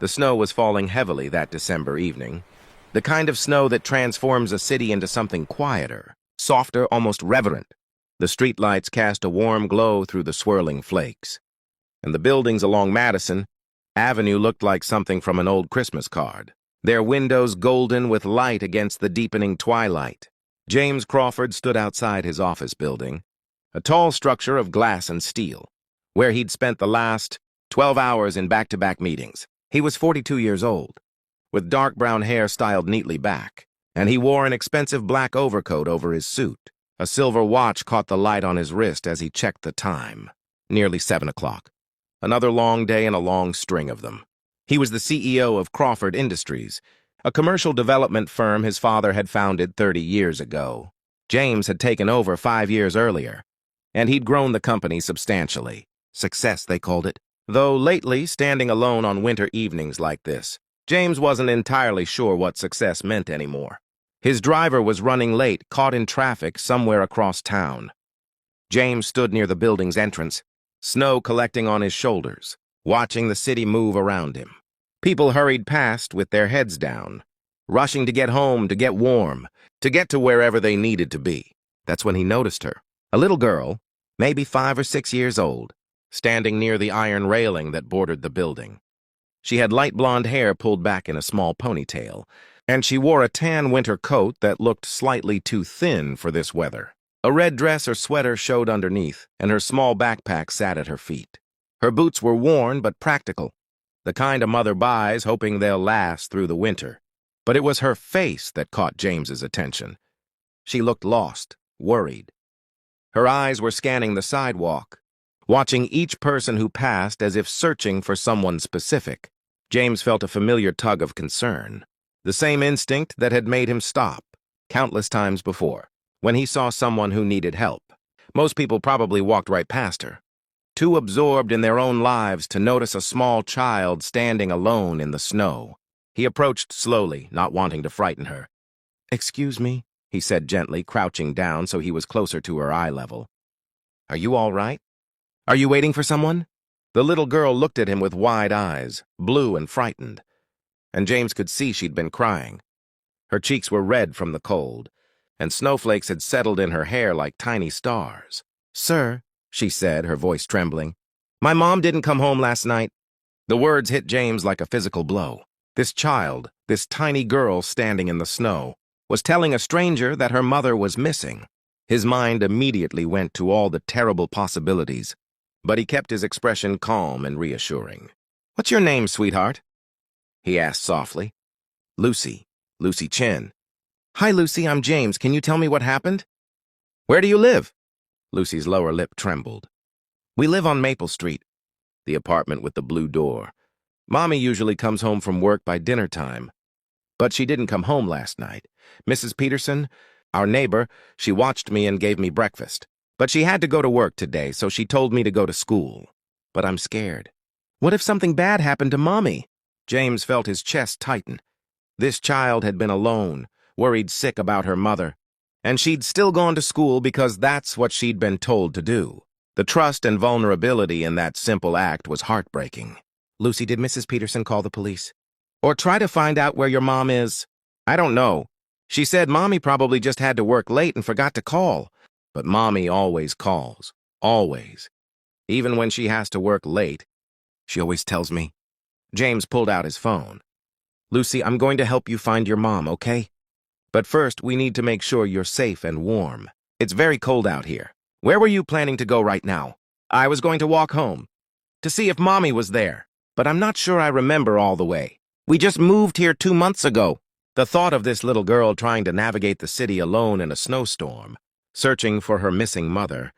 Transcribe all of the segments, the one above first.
The snow was falling heavily that December evening, the kind of snow that transforms a city into something quieter, softer, almost reverent. The streetlights cast a warm glow through the swirling flakes, and the buildings along Madison Avenue looked like something from an old Christmas card, their windows golden with light against the deepening twilight. James Crawford stood outside his office building, a tall structure of glass and steel, where he'd spent the last 12 hours in back-to-back meetings. He was 42 years old, with dark brown hair styled neatly back, and he wore an expensive black overcoat over his suit. A silver watch caught the light on his wrist as he checked the time. Nearly 7 o'clock. Another long day and a long string of them. He was the CEO of Crawford Industries, a commercial development firm his father had founded 30 years ago. James had taken over 5 years earlier, and he'd grown the company substantially. Success, they called it. Though lately, standing alone on winter evenings like this, James wasn't entirely sure what success meant anymore. His driver was running late, caught in traffic somewhere across town. James stood near the building's entrance, snow collecting on his shoulders, watching the city move around him. People hurried past with their heads down, rushing to get home, to get warm, to get to wherever they needed to be. That's when he noticed her, a little girl, maybe 5 or 6 years old, standing near the iron railing that bordered the building. She had light blonde hair pulled back in a small ponytail, and she wore a tan winter coat that looked slightly too thin for this weather. A red dress or sweater showed underneath, and her small backpack sat at her feet. Her boots were worn but practical, the kind a mother buys hoping they'll last through the winter. But it was her face that caught James's attention. She looked lost, worried. Her eyes were scanning the sidewalk, watching each person who passed as if searching for someone specific. James felt a familiar tug of concern, the same instinct that had made him stop countless times before, when he saw someone who needed help. Most people probably walked right past her, too absorbed in their own lives to notice a small child standing alone in the snow. He approached slowly, not wanting to frighten her. "Excuse me," he said gently, crouching down so he was closer to her eye level. "Are you all right? Are you waiting for someone?" The little girl looked at him with wide eyes, blue and frightened, and James could see she'd been crying. Her cheeks were red from the cold, and snowflakes had settled in her hair like tiny stars. "Sir," she said, her voice trembling, "my mom didn't come home last night." The words hit James like a physical blow. This child, this tiny girl standing in the snow, was telling a stranger that her mother was missing. His mind immediately went to all the terrible possibilities, but he kept his expression calm and reassuring. "What's your name, sweetheart?" he asked softly. "Lucy. Lucy Chen." "Hi, Lucy, I'm James. Can you tell me what happened?" "Where do you live?" Lucy's lower lip trembled. "We live on Maple Street, the apartment with the blue door. Mommy usually comes home from work by dinner time, but she didn't come home last night. Mrs. Peterson, our neighbor, she watched me and gave me breakfast. But she had to go to work today, so she told me to go to school. But I'm scared. What if something bad happened to Mommy?" James felt his chest tighten. This child had been alone, worried sick about her mother, and she'd still gone to school because that's what she'd been told to do. The trust and vulnerability in that simple act was heartbreaking. "Lucy, did Mrs. Peterson call the police? Or try to find out where your mom is?" "I don't know. She said Mommy probably just had to work late and forgot to call. But Mommy always calls. Always. Even when she has to work late. She always tells me." James pulled out his phone. "Lucy, I'm going to help you find your mom, okay? But first, we need to make sure you're safe and warm. It's very cold out here. Where were you planning to go right now?" "I was going to walk home, to see if Mommy was there. But I'm not sure I remember all the way. We just moved here 2 months ago." The thought of this little girl trying to navigate the city alone in a snowstorm, searching for her missing mother,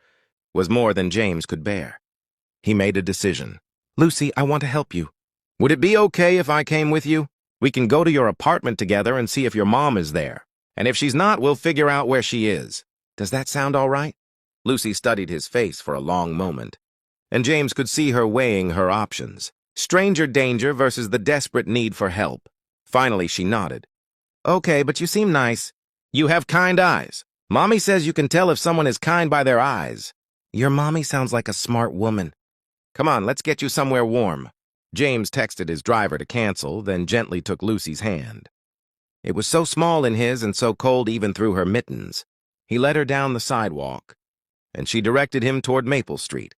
was more than James could bear. He made a decision. "Lucy, I want to help you. Would it be okay if I came with you? We can go to your apartment together and see if your mom is there. And if she's not, we'll figure out where she is. Does that sound all right?" Lucy studied his face for a long moment, and James could see her weighing her options. Stranger danger versus the desperate need for help. Finally, she nodded. "Okay, but you seem nice. You have kind eyes. Mommy says you can tell if someone is kind by their eyes." "Your mommy sounds like a smart woman." "Come on, let's get you somewhere warm." James texted his driver to cancel, then gently took Lucy's hand. It was so small in his and so cold even through her mittens. He led her down the sidewalk, and she directed him toward Maple Street,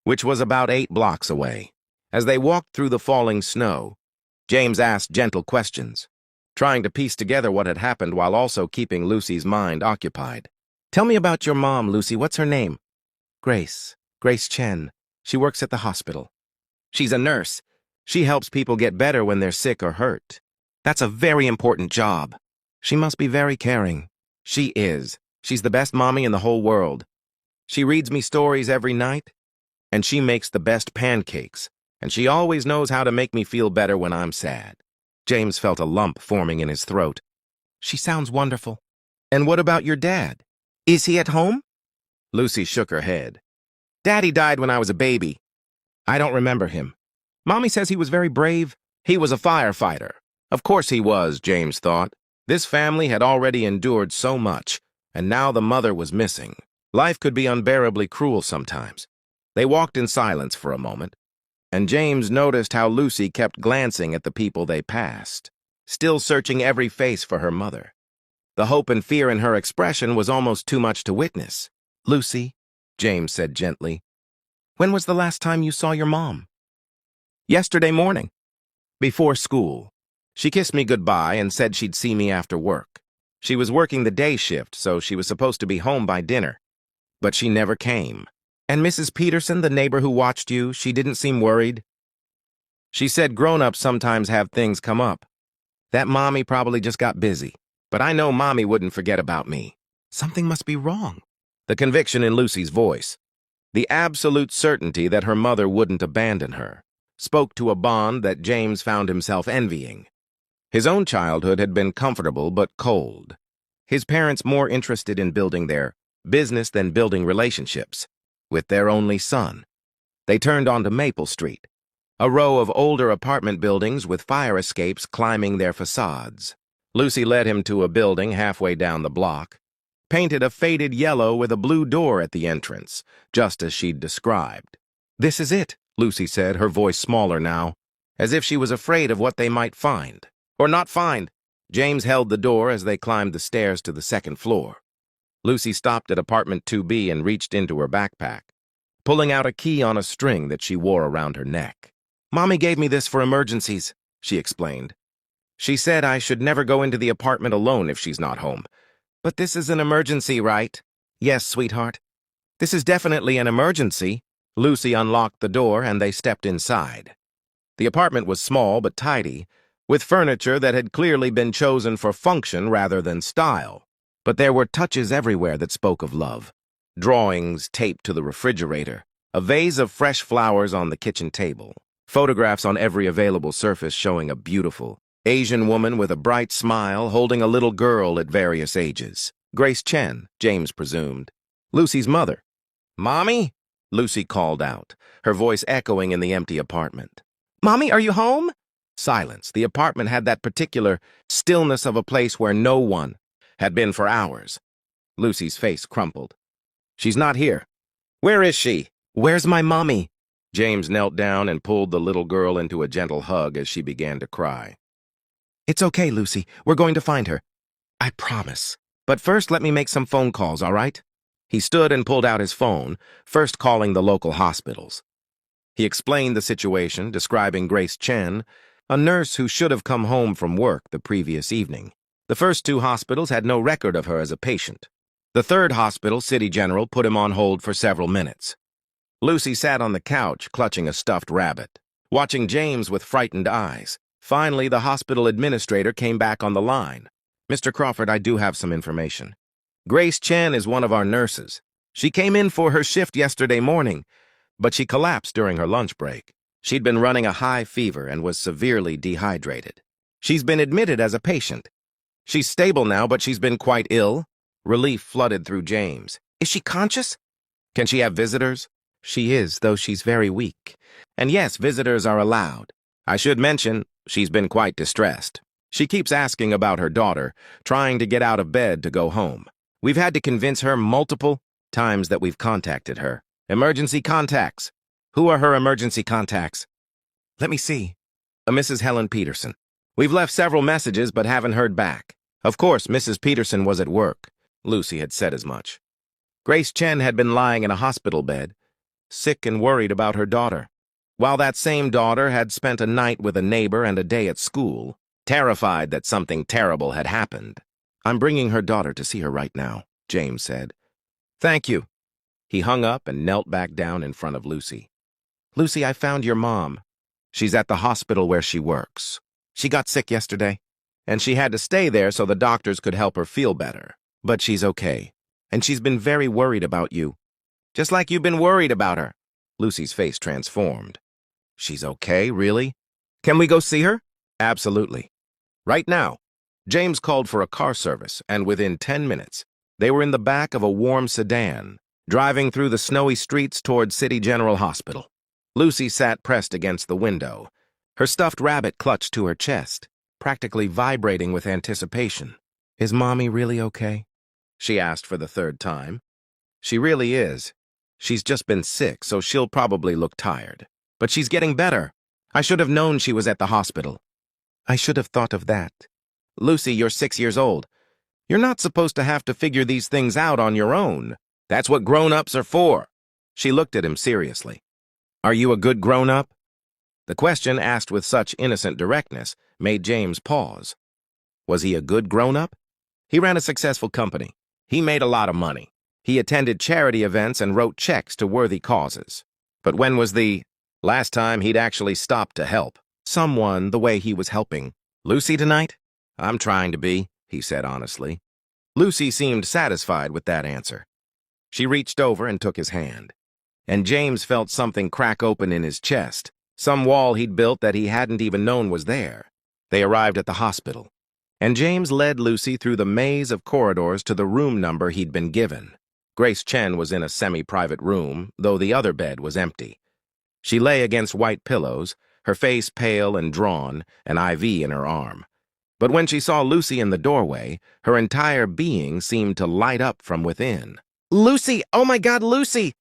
which was about 8 blocks away. As they walked through the falling snow, James asked gentle questions, trying to piece together what had happened while also keeping Lucy's mind occupied. "Tell me about your mom, Lucy. What's her name?" "Grace. Grace Chen. She works at the hospital." "She's a nurse. She helps people get better when they're sick or hurt. That's a very important job." "She must be very caring." "She is. She's the best mommy in the whole world. She reads me stories every night, and she makes the best pancakes, and she always knows how to make me feel better when I'm sad." James felt a lump forming in his throat. "She sounds wonderful." "And what about your dad? Is he at home?" Lucy shook her head. "Daddy died when I was a baby. I don't remember him. Mommy says he was very brave. He was a firefighter." Of course he was, James thought. This family had already endured so much, and now the mother was missing. Life could be unbearably cruel sometimes. They walked in silence for a moment, and James noticed how Lucy kept glancing at the people they passed, still searching every face for her mother. The hope and fear in her expression was almost too much to witness. "Lucy," James said gently, "when was the last time you saw your mom?" "Yesterday morning, before school. She kissed me goodbye and said she'd see me after work. She was working the day shift, so she was supposed to be home by dinner. But she never came." "And Mrs. Peterson, the neighbor who watched you, she didn't seem worried?" "She said grown-ups sometimes have things come up. That mommy probably just got busy. But I know mommy wouldn't forget about me." "Something must be wrong." The conviction in Lucy's voice, the absolute certainty that her mother wouldn't abandon her, spoke to a bond that James found himself envying. His own childhood had been comfortable but cold. His parents more interested in building their business than building relationships with their only son. They turned onto Maple Street, a row of older apartment buildings with fire escapes climbing their facades. Lucy led him to a building halfway down the block, painted a faded yellow with a blue door at the entrance, just as she'd described. "This is it," Lucy said, her voice smaller now, as if she was afraid of what they might find. Or not find. James held the door as they climbed the stairs to the second floor. Lucy stopped at apartment 2B and reached into her backpack, pulling out a key on a string that she wore around her neck. "Mommy gave me this for emergencies," she explained. "She said I should never go into the apartment alone if she's not home. But this is an emergency, right?" "Yes, sweetheart. This is definitely an emergency." Lucy unlocked the door and they stepped inside. The apartment was small but tidy, with furniture that had clearly been chosen for function rather than style. But there were touches everywhere that spoke of love. Drawings taped to the refrigerator, a vase of fresh flowers on the kitchen table, photographs on every available surface showing a beautiful Asian woman with a bright smile holding a little girl at various ages. Grace Chen, James presumed. Lucy's mother. "Mommy?" Lucy called out, her voice echoing in the empty apartment. "Mommy, are you home?" Silence. The apartment had that particular stillness of a place where no one had been for hours. Lucy's face crumpled. "She's not here." "Where is she?" "Where's my mommy?" James knelt down and pulled the little girl into a gentle hug as she began to cry. "It's okay, Lucy. We're going to find her. I promise. But first, let me make some phone calls, all right?" He stood and pulled out his phone, first calling the local hospitals. He explained the situation, describing Grace Chen, a nurse who should have come home from work the previous evening. The first 2 hospitals had no record of her as a patient. The third hospital, City General, put him on hold for several minutes. Lucy sat on the couch, clutching a stuffed rabbit, watching James with frightened eyes. Finally, the hospital administrator came back on the line. "Mr. Crawford, I do have some information. Grace Chen is one of our nurses. She came in for her shift yesterday morning, but she collapsed during her lunch break. She'd been running a high fever and was severely dehydrated. She's been admitted as a patient. She's stable now, but she's been quite ill." Relief flooded through James. "Is she conscious?" "Can she have visitors?" "She is, though she's very weak. And yes, visitors are allowed. I should mention, she's been quite distressed. She keeps asking about her daughter, trying to get out of bed to go home. We've had to convince her multiple times that we've contacted her. Emergency contacts. Who are her emergency contacts?" Let me see. Mrs. Helen Peterson. We've left several messages but haven't heard back. Of course, Mrs. Peterson was at work. Lucy had said as much. Grace Chen had been lying in a hospital bed, sick and worried about her daughter, while that same daughter had spent a night with a neighbor and a day at school, terrified that something terrible had happened. I'm bringing her daughter to see her right now, James said. Thank you. He hung up and knelt back down in front of Lucy. Lucy, I found your mom. She's at the hospital where she works. She got sick yesterday, and she had to stay there so the doctors could help her feel better. But she's okay, and she's been very worried about you. Just like you've been worried about her. Lucy's face transformed. She's okay, really? Can we go see her? Absolutely. Right now. James called for a car service, and within 10 minutes, they were in the back of a warm sedan, driving through the snowy streets toward City General Hospital. Lucy sat pressed against the window, her stuffed rabbit clutched to her chest, practically vibrating with anticipation. Is Mommy really okay? She asked for the third time. She really is. She's just been sick, so she'll probably look tired. But she's getting better. I should have known she was at the hospital. I should have thought of that. Lucy, you're 6 years old. You're not supposed to have to figure these things out on your own. That's what grown-ups are for. She looked at him seriously. Are you a good grown-up? The question, asked with such innocent directness, made James pause. Was he a good grown-up? He ran a successful company. He made a lot of money. He attended charity events and wrote checks to worthy causes. But when was the last time he'd actually stopped to help someone the way he was helping Lucy tonight? I'm trying to be, he said honestly. Lucy seemed satisfied with that answer. She reached over and took his hand. And James felt something crack open in his chest, some wall he'd built that he hadn't even known was there. They arrived at the hospital, and James led Lucy through the maze of corridors to the room number he'd been given. Grace Chen was in a semi-private room, though the other bed was empty. She lay against white pillows, her face pale and drawn, an IV in her arm. But when she saw Lucy in the doorway, her entire being seemed to light up from within. Lucy! Oh my God, Lucy!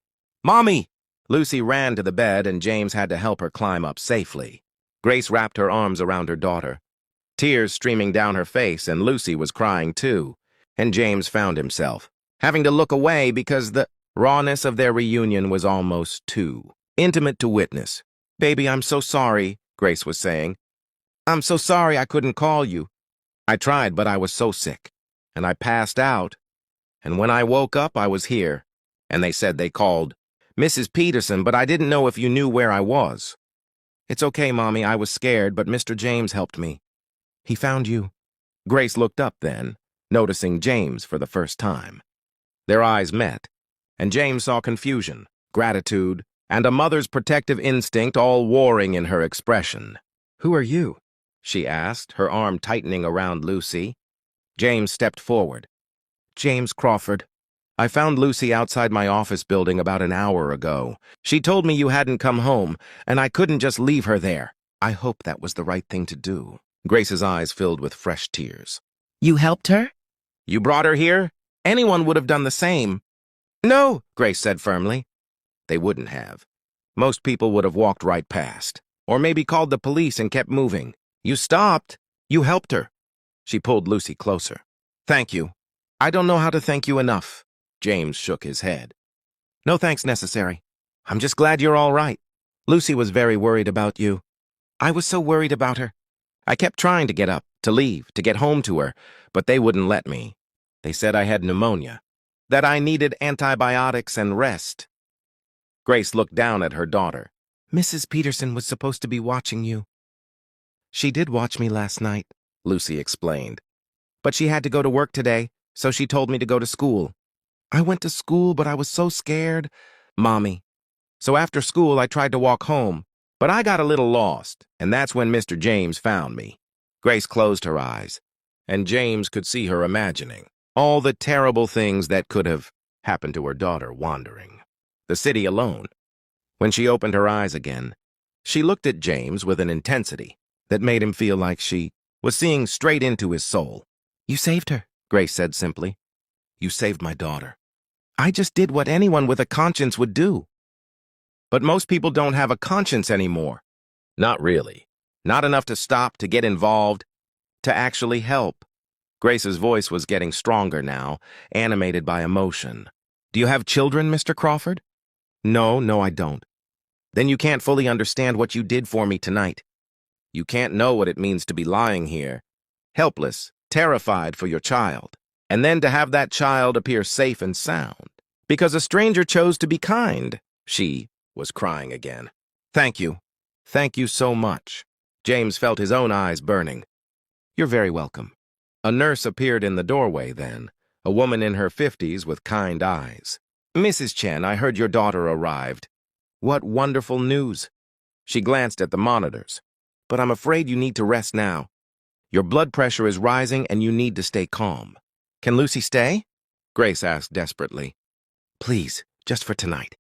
Mommy! Lucy ran to the bed and James had to help her climb up safely. Grace wrapped her arms around her daughter, tears streaming down her face, and Lucy was crying too. And James found himself having to look away because the rawness of their reunion was almost too intimate to witness. Baby, I'm so sorry, Grace was saying. I'm so sorry I couldn't call you. I tried, but I was so sick, and I passed out. And when I woke up, I was here, and they said they called Mrs. Peterson, but I didn't know if you knew where I was. It's okay, Mommy, I was scared, but Mr. James helped me. He found you. Grace looked up then, noticing James for the first time. Their eyes met, and James saw confusion, gratitude, and a mother's protective instinct all warring in her expression. Who are you? She asked, her arm tightening around Lucy. James stepped forward. James Crawford. I found Lucy outside my office building about an hour ago. She told me you hadn't come home, and I couldn't just leave her there. I hope that was the right thing to do. Grace's eyes filled with fresh tears. You helped her? You brought her here? Anyone would have done the same. No, Grace said firmly. They wouldn't have. Most people would have walked right past, or maybe called the police and kept moving. You stopped. You helped her. She pulled Lucy closer. Thank you. I don't know how to thank you enough. James shook his head. No thanks necessary. I'm just glad you're all right. Lucy was very worried about you. I was so worried about her. I kept trying to get up, to leave, to get home to her, but they wouldn't let me. They said I had pneumonia, that I needed antibiotics and rest. Grace looked down at her daughter. Mrs. Peterson was supposed to be watching you. She did watch me last night, Lucy explained. But she had to go to work today, so she told me to go to school. I went to school, but I was so scared. Mommy. So after school, I tried to walk home, but I got a little lost, and that's when Mr. James found me. Grace closed her eyes, and James could see her imagining all the terrible things that could have happened to her daughter wandering the city alone. When she opened her eyes again, she looked at James with an intensity that made him feel like she was seeing straight into his soul. You saved her, Grace said simply. You saved my daughter. I just did what anyone with a conscience would do. But most people don't have a conscience anymore. Not really. Not enough to stop, to get involved, to actually help. Grace's voice was getting stronger now, animated by emotion. Do you have children, Mr. Crawford? No, I don't. Then you can't fully understand what you did for me tonight. You can't know what it means to be lying here, helpless, terrified for your child, and then to have that child appear safe and sound. Because a stranger chose to be kind. She was crying again. Thank you. Thank you so much. James felt his own eyes burning. You're very welcome. A nurse appeared in the doorway then, a woman in her 50s with kind eyes. Mrs. Chen, I heard your daughter arrived. What wonderful news. She glanced at the monitors. But I'm afraid you need to rest now. Your blood pressure is rising and you need to stay calm. Can Lucy stay? Grace asked desperately. Please, just for tonight.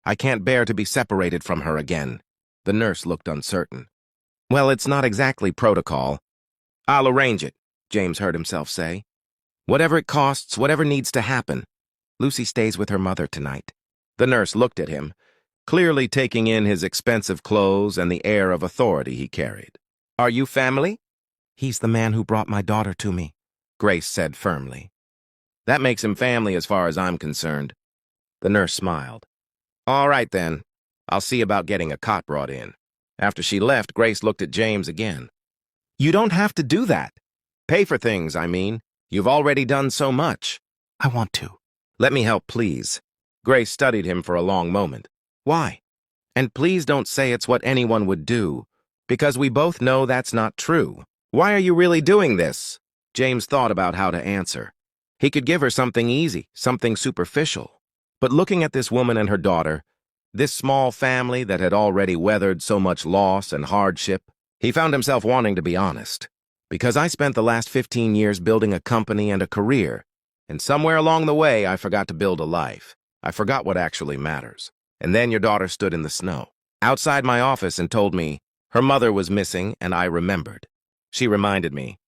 I can't bear to be separated from her again. The nurse looked uncertain. Well, it's not exactly protocol. I'll arrange it, James heard himself say. Whatever it costs, whatever needs to happen. Lucy stays with her mother tonight. The nurse looked at him, clearly taking in his expensive clothes and the air of authority he carried. Are you family? He's the man who brought my daughter to me, Grace said firmly. That makes him family as far as I'm concerned. The nurse smiled. All right, then. I'll see about getting a cot brought in. After she left, Grace looked at James again. You don't have to do that. Pay for things, I mean. You've already done so much. I want to. Let me help, please. Grace studied him for a long moment. Why? And please don't say it's what anyone would do, because we both know that's not true. Why are you really doing this? James thought about how to answer. He could give her something easy, something superficial. But looking at this woman and her daughter, this small family that had already weathered so much loss and hardship, he found himself wanting to be honest. Because I spent the last 15 years building a company and a career, and somewhere along the way I forgot to build a life. I forgot what actually matters. And then your daughter stood in the snow, outside my office, and told me her mother was missing, and I remembered. She reminded me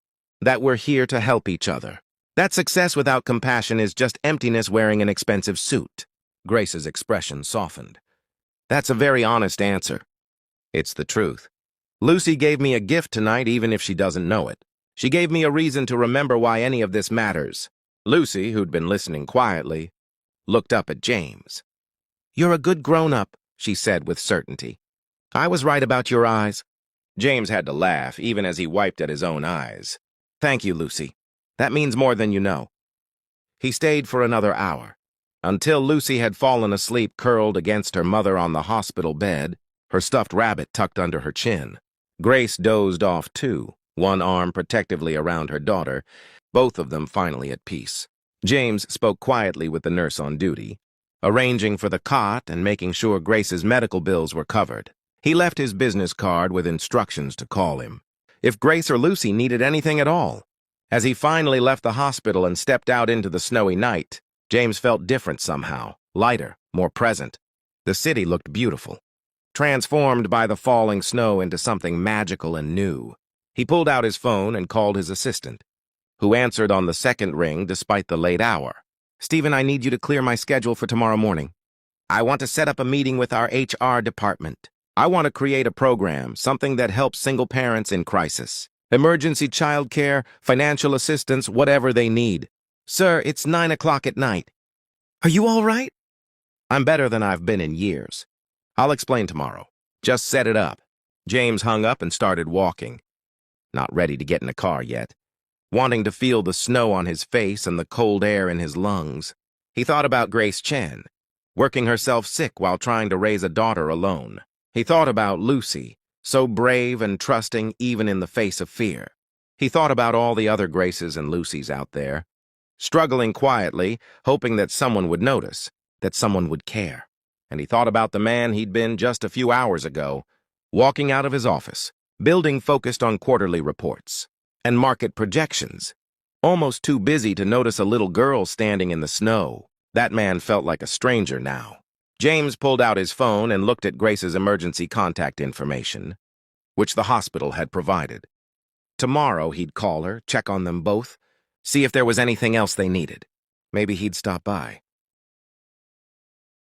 that we're here to help each other. That success without compassion is just emptiness wearing an expensive suit. Grace's expression softened. That's a very honest answer. It's the truth. Lucy gave me a gift tonight, even if she doesn't know it. She gave me a reason to remember why any of this matters. Lucy, who'd been listening quietly, looked up at James. You're a good grown-up, she said with certainty. I was right about your eyes. James had to laugh, even as he wiped at his own eyes. Thank you, Lucy. That means more than you know. He stayed for another hour, until Lucy had fallen asleep curled against her mother on the hospital bed, her stuffed rabbit tucked under her chin. Grace dozed off too, one arm protectively around her daughter, both of them finally at peace. James spoke quietly with the nurse on duty, arranging for the cot and making sure Grace's medical bills were covered. He left his business card with instructions to call him, if Grace or Lucy needed anything at all. As he finally left the hospital and stepped out into the snowy night, James felt different somehow, lighter, more present. The city looked beautiful, transformed by the falling snow into something magical and new. He pulled out his phone and called his assistant, who answered on the second ring despite the late hour. Stephen, I need you to clear my schedule for tomorrow morning. I want to set up a meeting with our HR department. I want to create a program, something that helps single parents in crisis. Emergency childcare, financial assistance, whatever they need. Sir, it's 9 o'clock at night. Are you all right? I'm better than I've been in years. I'll explain tomorrow. Just set it up. James hung up and started walking. Not ready to get in a car yet. Wanting to feel the snow on his face and the cold air in his lungs. He thought about Grace Chen, working herself sick while trying to raise a daughter alone. He thought about Lucy, so brave and trusting even in the face of fear. He thought about all the other Graces and Lucys out there, struggling quietly, hoping that someone would notice, that someone would care. And he thought about the man he'd been just a few hours ago, walking out of his office, building focused on quarterly reports and market projections, almost too busy to notice a little girl standing in the snow. That man felt like a stranger now. James pulled out his phone and looked at Grace's emergency contact information, which the hospital had provided. Tomorrow he'd call her, check on them both, see if there was anything else they needed. Maybe he'd stop by.